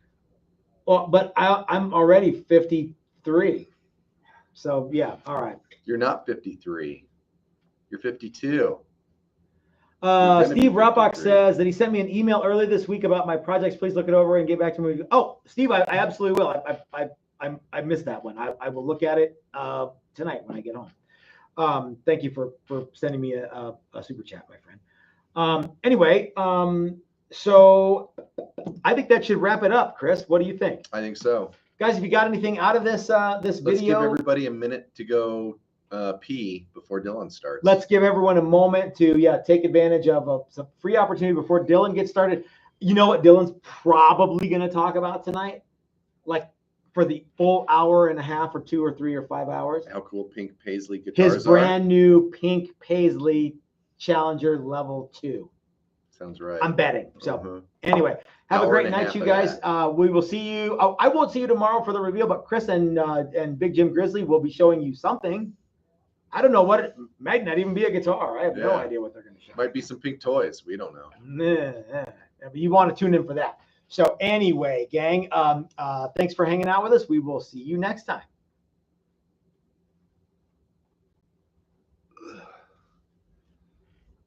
Well, but I'm already 53. So yeah, all right. You're not 53. You're 52. Steve Rappach says that he sent me an email early this week about my projects. Please look it over and get back to me. Oh, Steve, I absolutely will. I missed that one. I will look at it tonight when I get home. Thank you for sending me a super chat, my friend. Anyway, so I think that should wrap it up. Chris, what do you think? I think so. Guys, if you got anything out of this video, let's give everybody a minute to go pee before Dylan starts. Let's give everyone a moment to take advantage of some free opportunity before Dylan gets started. You know what Dylan's probably going to talk about tonight? Like for the full hour and a half or 2 or 3 or 5 hours. How cool pink paisley guitars are. His brand new pink paisley Challenger Level 2. Sounds right. I'm betting. So anyway, have a great night, you guys. We will see you. I won't see you tomorrow for the reveal, but Chris and Big Jim Grizzly will be showing you something. I don't know what it might not even be a guitar. I have no idea what they're going to show. Might be some pink toys. We don't know. But you want to tune in for that. So anyway, gang, thanks for hanging out with us. We will see you next time.